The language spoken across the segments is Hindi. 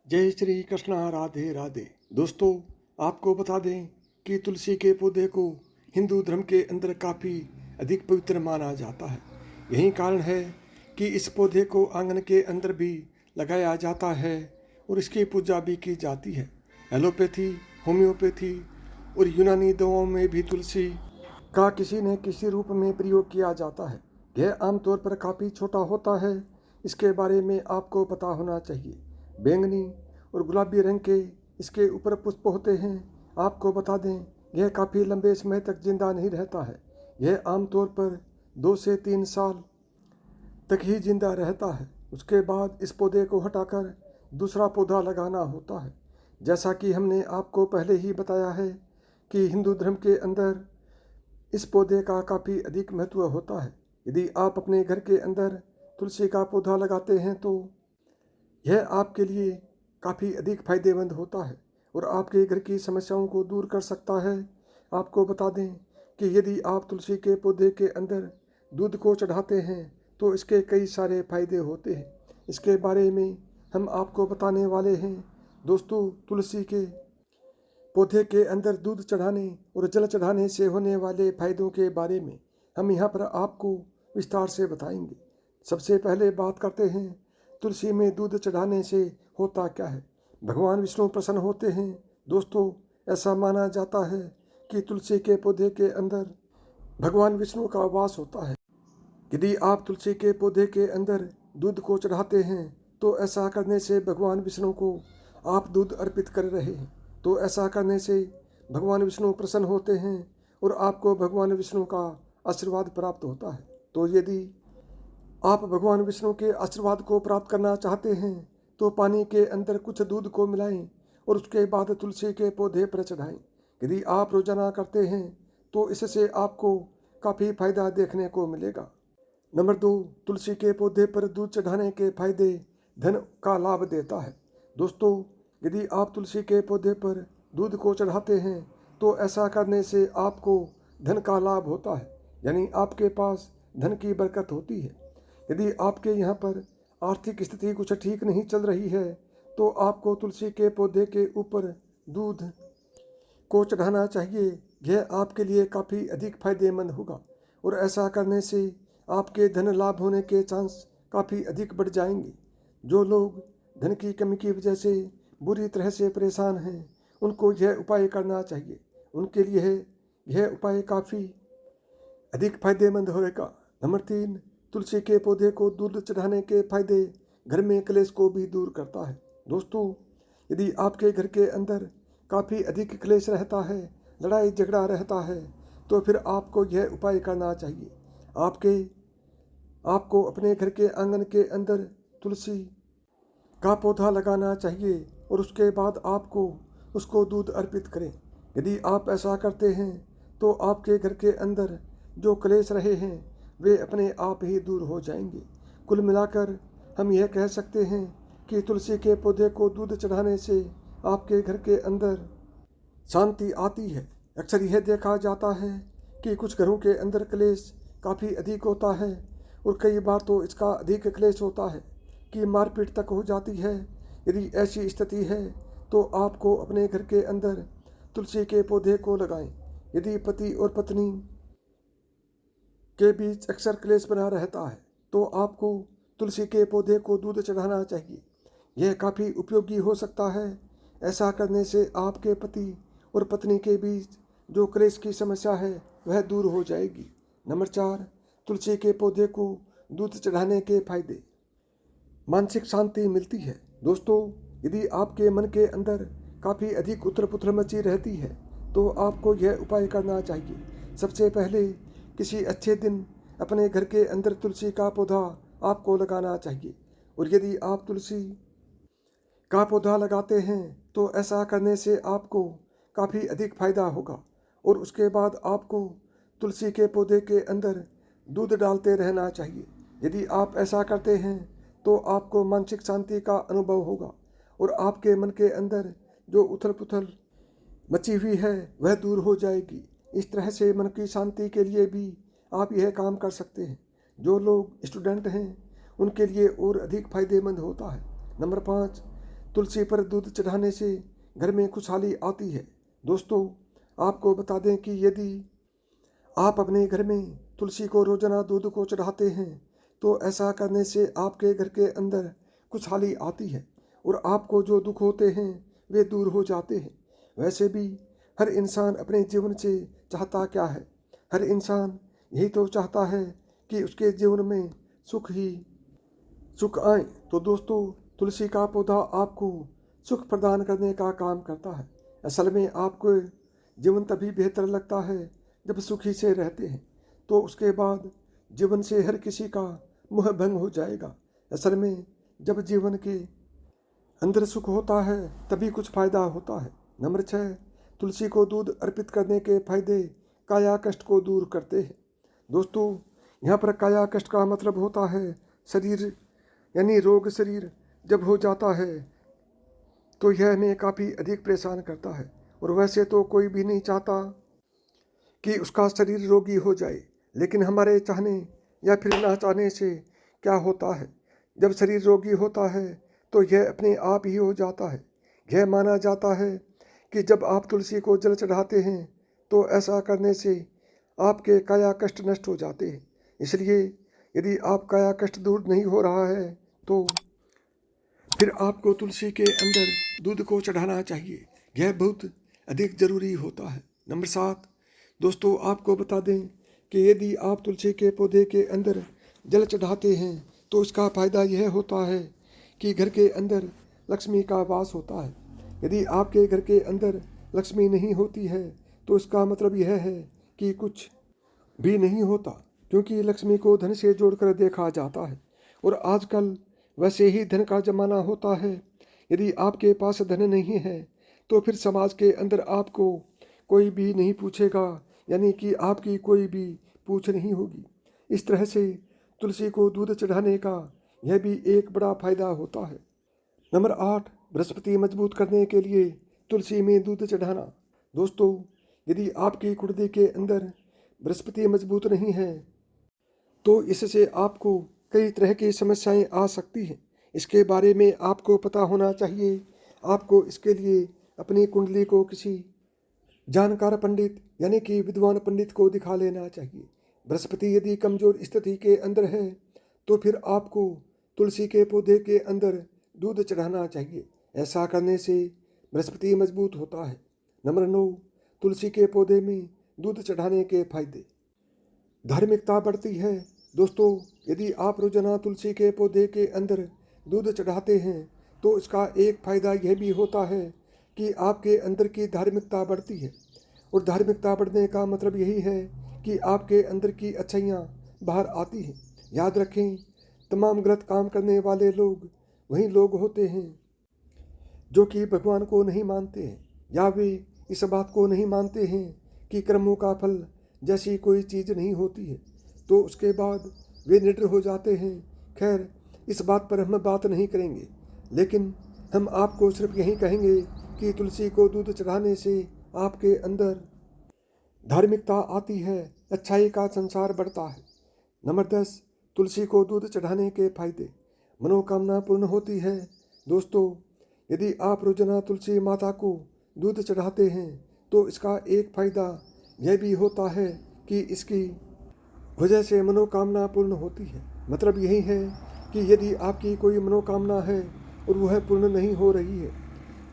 जय श्री कृष्णा, राधे राधे। दोस्तों, आपको बता दें कि तुलसी के पौधे को हिंदू धर्म के अंदर काफ़ी अधिक पवित्र माना जाता है। यही कारण है कि इस पौधे को आंगन के अंदर भी लगाया जाता है और इसकी पूजा भी की जाती है। एलोपैथी, होम्योपैथी और यूनानी दवाओं में भी तुलसी का किसी न किसी रूप में प्रयोग किया जाता है। यह आमतौर पर काफ़ी छोटा होता है। इसके बारे में आपको पता होना चाहिए। बैंगनी और गुलाबी रंग के इसके ऊपर पुष्प होते हैं। आपको बता दें, यह काफ़ी लंबे समय तक जिंदा नहीं रहता है। यह आमतौर पर 2 से 3 साल तक ही जिंदा रहता है। उसके बाद इस पौधे को हटाकर दूसरा पौधा लगाना होता है। जैसा कि हमने आपको पहले ही बताया है कि हिंदू धर्म के अंदर इस पौधे का काफ़ी अधिक महत्व होता है। यदि आप अपने घर के अंदर तुलसी का पौधा लगाते हैं तो यह आपके लिए काफ़ी अधिक फायदेमंद होता है और आपके घर की समस्याओं को दूर कर सकता है। आपको बता दें कि यदि आप तुलसी के पौधे के अंदर दूध को चढ़ाते हैं तो इसके कई सारे फायदे होते हैं। इसके बारे में हम आपको बताने वाले हैं। दोस्तों, तुलसी के पौधे के अंदर दूध चढ़ाने और जल चढ़ाने से होने वाले फायदों के बारे में हम यहाँ पर आपको विस्तार से बताएंगे। सबसे पहले बात करते हैं तुलसी में दूध चढ़ाने से होता क्या है। भगवान विष्णु प्रसन्न होते हैं। दोस्तों, ऐसा माना जाता है कि तुलसी के पौधे के अंदर भगवान विष्णु का वास होता है। यदि आप तुलसी के पौधे के अंदर दूध को चढ़ाते हैं तो ऐसा करने से भगवान विष्णु को आप दूध अर्पित कर रहे हैं। तो ऐसा करने से भगवान विष्णु प्रसन्न होते हैं और आपको भगवान विष्णु का आशीर्वाद प्राप्त होता है। तो यदि आप भगवान विष्णु के आशीर्वाद को प्राप्त करना चाहते हैं तो पानी के अंदर कुछ दूध को मिलाएं और उसके बाद तुलसी के पौधे पर चढ़ाएं। यदि आप रोजाना करते हैं तो इससे आपको काफ़ी फायदा देखने को मिलेगा। नंबर 2, तुलसी के पौधे पर दूध चढ़ाने के फायदे धन का लाभ देता है। दोस्तों, यदि आप तुलसी के पौधे पर दूध को चढ़ाते हैं तो ऐसा करने से आपको धन का लाभ होता है, यानी आपके पास धन की बरकत होती है। यदि आपके यहाँ पर आर्थिक स्थिति कुछ ठीक नहीं चल रही है तो आपको तुलसी के पौधे के ऊपर दूध को चढ़ाना चाहिए। यह आपके लिए काफ़ी अधिक फायदेमंद होगा और ऐसा करने से आपके धन लाभ होने के चांस काफ़ी अधिक बढ़ जाएंगे। जो लोग धन की कमी की वजह से बुरी तरह से परेशान हैं उनको यह उपाय करना चाहिए। उनके लिए यह उपाय काफ़ी अधिक फायदेमंद होगा। नंबर 3, तुलसी के पौधे को दूध चढ़ाने के फायदे घर में क्लेश को भी दूर करता है। दोस्तों, यदि आपके घर के अंदर काफ़ी अधिक क्लेश रहता है, लड़ाई झगड़ा रहता है, तो फिर आपको यह उपाय करना चाहिए। आपको अपने घर के आंगन के अंदर तुलसी का पौधा लगाना चाहिए और उसके बाद आपको उसको दूध अर्पित करें। यदि आप ऐसा करते हैं तो आपके घर के अंदर जो क्लेश रहे हैं वे अपने आप ही दूर हो जाएंगे। कुल मिलाकर हम यह कह सकते हैं कि तुलसी के पौधे को दूध चढ़ाने से आपके घर के अंदर शांति आती है। अक्सर यह देखा जाता है कि कुछ घरों के अंदर क्लेश काफ़ी अधिक होता है और कई बार तो इसका अधिक क्लेश होता है कि मारपीट तक हो जाती है। यदि ऐसी स्थिति है तो आपको अपने घर के अंदर तुलसी के पौधे को लगाएं। यदि पति और पत्नी के बीच अक्सर क्लेश बना रहता है तो आपको तुलसी के पौधे को दूध चढ़ाना चाहिए। यह काफ़ी उपयोगी हो सकता है। ऐसा करने से आपके पति और पत्नी के बीच जो क्लेश की समस्या है वह दूर हो जाएगी। नंबर 4, तुलसी के पौधे को दूध चढ़ाने के फायदे। मानसिक शांति मिलती है। दोस्तों, यदि आपके मन के अंदर काफ़ी अधिक उथल पुथल मची रहती है तो आपको यह उपाय करना चाहिए। सबसे पहले किसी अच्छे दिन अपने घर के अंदर तुलसी का पौधा आपको लगाना चाहिए और यदि आप तुलसी का पौधा लगाते हैं तो ऐसा करने से आपको काफ़ी अधिक फायदा होगा और उसके बाद आपको तुलसी के पौधे के अंदर दूध डालते रहना चाहिए। यदि आप ऐसा करते हैं तो आपको मानसिक शांति का अनुभव होगा और आपके मन के अंदर जो उथल पुथल मची हुई है वह दूर हो जाएगी। इस तरह से मन की शांति के लिए भी आप यह काम कर सकते हैं। जो लोग स्टूडेंट हैं उनके लिए और अधिक फायदेमंद होता है। नंबर 5, तुलसी पर दूध चढ़ाने से घर में खुशहाली आती है। दोस्तों, आपको बता दें कि यदि आप अपने घर में तुलसी को रोजाना दूध को चढ़ाते हैं तो ऐसा करने से आपके घर के अंदर खुशहाली आती है और आपको जो दुख होते हैं वे दूर हो जाते हैं। वैसे भी हर इंसान अपने जीवन से चाहता क्या है? हर इंसान यही तो चाहता है कि उसके जीवन में सुख ही सुख आए। तो दोस्तों, तुलसी का पौधा आपको सुख प्रदान करने का काम करता है। असल में आपको जीवन तभी बेहतर लगता है जब सुखी से रहते हैं, तो उसके बाद जीवन से हर किसी का मोह भंग हो जाएगा। असल में जब जीवन के अंदर सुख होता है तभी कुछ फायदा होता है। नंबर 6, तुलसी को दूध अर्पित करने के फायदे काया कष्ट को दूर करते हैं। दोस्तों, यहाँ पर काया कष्ट का मतलब होता है शरीर यानी रोग। शरीर जब हो जाता है तो यह हमें काफ़ी अधिक परेशान करता है और वैसे तो कोई भी नहीं चाहता कि उसका शरीर रोगी हो जाए, लेकिन हमारे चाहने या फिर ना चाहने से क्या होता है, जब शरीर रोगी होता है तो यह अपने आप ही हो जाता है। यह माना जाता है कि जब आप तुलसी को जल चढ़ाते हैं तो ऐसा करने से आपके काया कष्ट नष्ट हो जाते हैं। इसलिए यदि आप काया कष्ट दूर नहीं हो रहा है तो फिर आपको तुलसी के अंदर दूध को चढ़ाना चाहिए। यह बहुत अधिक ज़रूरी होता है। नंबर 7, दोस्तों आपको बता दें कि यदि आप तुलसी के पौधे के अंदर जल चढ़ाते हैं तो इसका फ़ायदा यह होता है कि घर के अंदर लक्ष्मी का वास होता है। यदि आपके घर के अंदर लक्ष्मी नहीं होती है तो इसका मतलब यह है कि कुछ भी नहीं होता, क्योंकि लक्ष्मी को धन से जोड़कर देखा जाता है और आजकल वैसे ही धन का जमाना होता है। यदि आपके पास धन नहीं है तो फिर समाज के अंदर आपको कोई भी नहीं पूछेगा, यानी कि आपकी कोई भी पूछ नहीं होगी। इस तरह से तुलसी को दूध चढ़ाने का यह भी एक बड़ा फायदा होता है। नंबर 8, बृहस्पति मजबूत करने के लिए तुलसी में दूध चढ़ाना। दोस्तों, यदि आपकी कुंडली के अंदर बृहस्पति मजबूत नहीं है तो इससे आपको कई तरह की समस्याएं आ सकती हैं। इसके बारे में आपको पता होना चाहिए। आपको इसके लिए अपनी कुंडली को किसी जानकार पंडित यानी कि विद्वान पंडित को दिखा लेना चाहिए। बृहस्पति यदि कमजोर स्थिति के अंदर है तो फिर आपको तुलसी के पौधे के अंदर दूध चढ़ाना चाहिए। ऐसा करने से बृहस्पति मजबूत होता है। नंबर 9, तुलसी के पौधे में दूध चढ़ाने के फायदे। धार्मिकता बढ़ती है। दोस्तों, यदि आप रोजाना तुलसी के पौधे के अंदर दूध चढ़ाते हैं तो इसका एक फायदा यह भी होता है कि आपके अंदर की धार्मिकता बढ़ती है और धार्मिकता बढ़ने का मतलब यही है कि आपके अंदर की अच्छाइयाँ बाहर आती हैं। याद रखें, तमाम गलत काम करने वाले लोग वही लोग होते हैं जो कि भगवान को नहीं मानते हैं, या वे इस बात को नहीं मानते हैं कि कर्मों का फल जैसी कोई चीज़ नहीं होती है, तो उसके बाद वे निडर हो जाते हैं। खैर, इस बात पर हम बात नहीं करेंगे, लेकिन हम आपको सिर्फ यही कहेंगे कि तुलसी को दूध चढ़ाने से आपके अंदर धार्मिकता आती है, अच्छाई का संसार बढ़ता है। नंबर 10, तुलसी को दूध चढ़ाने के फायदे। मनोकामना पूर्ण होती है। दोस्तों, यदि आप रोजाना तुलसी माता को दूध चढ़ाते हैं तो इसका एक फ़ायदा यह भी होता है कि इसकी वजह से मनोकामना पूर्ण होती है। मतलब यही है कि यदि आपकी कोई मनोकामना है और वह पूर्ण नहीं हो रही है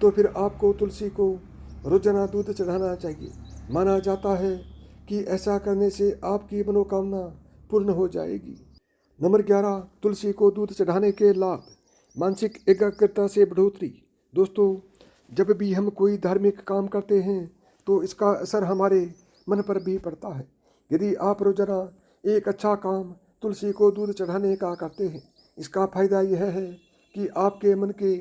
तो फिर आपको तुलसी को रोजाना दूध चढ़ाना चाहिए। माना जाता है कि ऐसा करने से आपकी मनोकामना पूर्ण हो जाएगी। नंबर 11, तुलसी को दूध चढ़ाने के लाभ। मानसिक एकाग्रता से बढ़ोतरी। दोस्तों, जब भी हम कोई धार्मिक काम करते हैं तो इसका असर हमारे मन पर भी पड़ता है। यदि आप रोजाना एक अच्छा काम तुलसी को दूध चढ़ाने का करते हैं, इसका फायदा यह है कि आपके मन के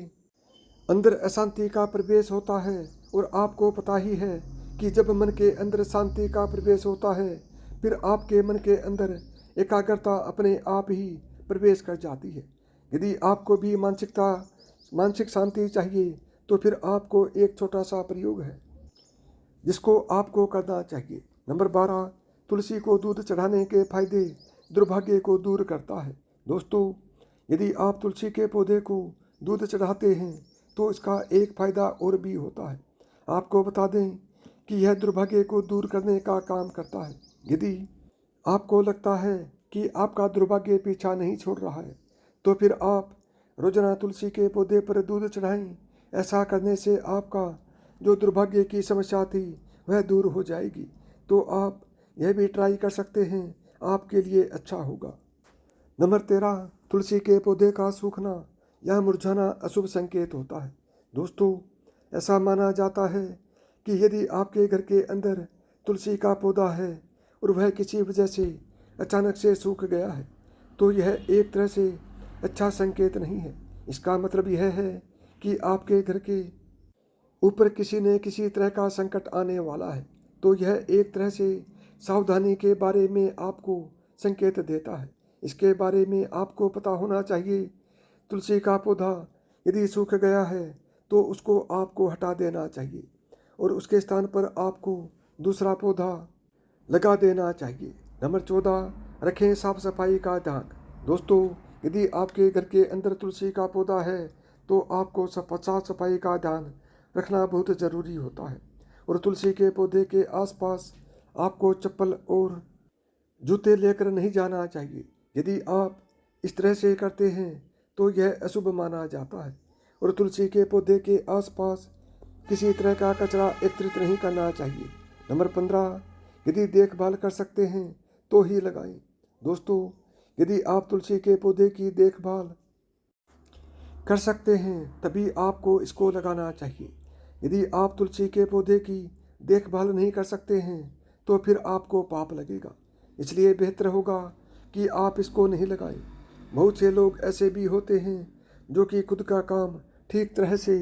अंदर अशांति का प्रवेश होता है और आपको पता ही है कि जब मन के अंदर शांति का प्रवेश होता है फिर आपके मन के अंदर एकाग्रता अपने आप ही प्रवेश कर जाती है। यदि आपको भी मानसिक शांति चाहिए तो फिर आपको एक छोटा सा प्रयोग है जिसको आपको करना चाहिए। नंबर 12, तुलसी को दूध चढ़ाने के फायदे दुर्भाग्य को दूर करता है। दोस्तों, यदि आप तुलसी के पौधे को दूध चढ़ाते हैं तो इसका एक फ़ायदा और भी होता है। आपको बता दें कि यह दुर्भाग्य को दूर करने का काम करता है। यदि आपको लगता है कि आपका दुर्भाग्य पीछा नहीं छोड़ रहा है, तो फिर आप रोजाना तुलसी के पौधे पर दूध चढ़ाएं। ऐसा करने से आपका जो दुर्भाग्य की समस्या थी वह दूर हो जाएगी। तो आप यह भी ट्राई कर सकते हैं, आपके लिए अच्छा होगा। नंबर 13, तुलसी के पौधे का सूखना या मुरझाना अशुभ संकेत होता है। दोस्तों, ऐसा माना जाता है कि यदि आपके घर के अंदर तुलसी का पौधा है और वह किसी वजह से अचानक से सूख गया है, तो यह एक तरह से अच्छा संकेत नहीं है। इसका मतलब यह है कि आपके घर के ऊपर किसी न किसी तरह का संकट आने वाला है। तो यह एक तरह से सावधानी के बारे में आपको संकेत देता है। इसके बारे में आपको पता होना चाहिए। तुलसी का पौधा यदि सूख गया है तो उसको आपको हटा देना चाहिए और उसके स्थान पर आपको दूसरा पौधा लगा देना चाहिए। नंबर 14, रखें साफ सफाई का ध्यान। दोस्तों, यदि आपके घर के अंदर तुलसी का पौधा है तो आपको साफ सफाई का ध्यान रखना बहुत ज़रूरी होता है। और तुलसी के पौधे के आसपास आपको चप्पल और जूते लेकर नहीं जाना चाहिए। यदि आप इस तरह से करते हैं तो यह अशुभ माना जाता है। और तुलसी के पौधे के आसपास किसी तरह का कचरा एकत्रित नहीं करना चाहिए। नंबर 15, यदि देखभाल कर सकते हैं तो ही लगाएं। दोस्तों, यदि आप तुलसी के पौधे की देखभाल कर सकते हैं तभी आपको इसको लगाना चाहिए। यदि आप तुलसी के पौधे की देखभाल नहीं कर सकते हैं तो फिर आपको पाप लगेगा। इसलिए बेहतर होगा कि आप इसको नहीं लगाएं। बहुत से लोग ऐसे भी होते हैं जो कि खुद का काम ठीक तरह से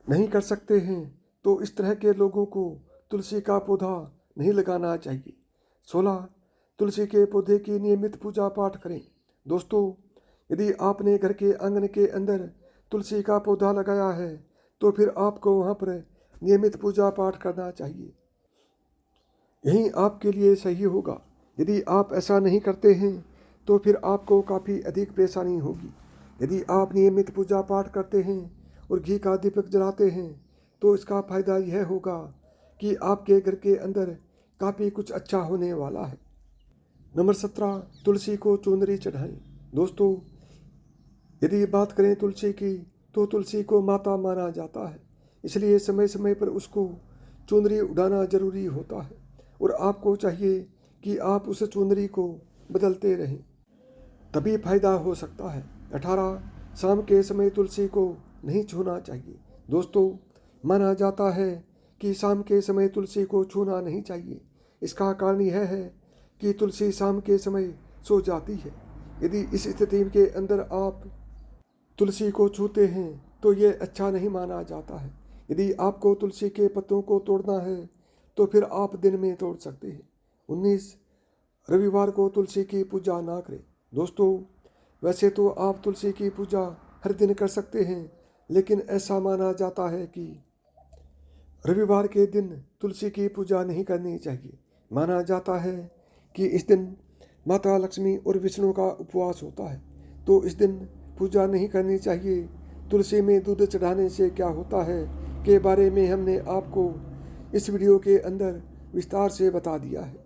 नहीं कर सकते हैं, तो इस तरह के लोगों को तुलसी का पौधा नहीं लगाना चाहिए। 16, तुलसी के पौधे की नियमित पूजा पाठ करें। दोस्तों, यदि आपने घर के आंगन के अंदर तुलसी का पौधा लगाया है तो फिर आपको वहाँ पर नियमित पूजा पाठ करना चाहिए। यही आपके लिए सही होगा। यदि आप ऐसा नहीं करते हैं तो फिर आपको काफ़ी अधिक परेशानी होगी। यदि आप नियमित पूजा पाठ करते हैं और घी का दीपक जलाते हैं तो इसका फ़ायदा यह होगा कि आपके घर के अंदर काफ़ी कुछ अच्छा होने वाला है। नंबर 17, तुलसी को चुनरी चढ़ाएं। दोस्तों, यदि बात करें तुलसी की तो तुलसी को माता माना जाता है। इसलिए समय समय पर उसको चुनरी उड़ाना जरूरी होता है और आपको चाहिए कि आप उस चुनरी को बदलते रहें, तभी फायदा हो सकता है। 18, शाम के समय तुलसी को नहीं छूना चाहिए। दोस्तों, माना जाता है कि शाम के समय तुलसी को छूना नहीं चाहिए। इसका कारण यह है कि तुलसी शाम के समय सो जाती है। यदि इस स्थिति के अंदर आप तुलसी को छूते हैं तो ये अच्छा नहीं माना जाता है। यदि आपको तुलसी के पत्तों को तोड़ना है तो फिर आप दिन में तोड़ सकते हैं। 19, रविवार को तुलसी की पूजा ना करें। दोस्तों, वैसे तो आप तुलसी की पूजा हर दिन कर सकते हैं, लेकिन ऐसा माना जाता है कि रविवार के दिन तुलसी की पूजा नहीं करनी चाहिए। माना जाता है कि इस दिन माता लक्ष्मी और विष्णु का उपवास होता है, तो इस दिन पूजा नहीं करनी चाहिए। तुलसी में दूध चढ़ाने से क्या होता है के बारे में हमने आपको इस वीडियो के अंदर विस्तार से बता दिया है।